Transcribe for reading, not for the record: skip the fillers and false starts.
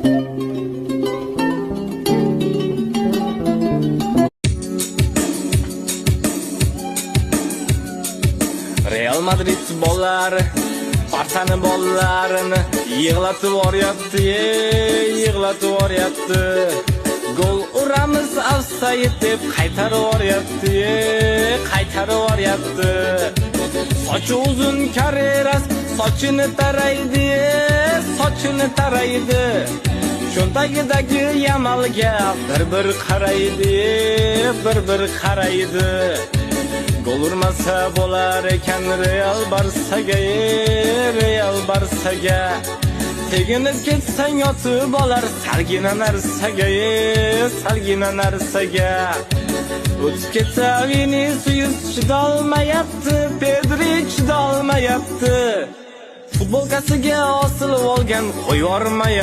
Real Madrid bollari Barçani bollarini yig'latib yuboryapti, yig'latib yuboryapti. Gol uramiz offside deb qaytarib yuboryapti, qaytarib yuboryapti. Sochi uzun Carreras sochini taraydi, sochini taraydi. Cho'ntagidagi Yamalga bir qaraydi, bir qaraydi. Gol urmasa bo'lar ekan Real Barsaga, Real Barsaga. Teginib ketsang yotib olar salgina narsaga, salgina narsaga. O'tib ketsa Vinicius chidolmayapti, Pedri chidolmayapti. Futbolkasiga osilib olgan qo'yormayapti.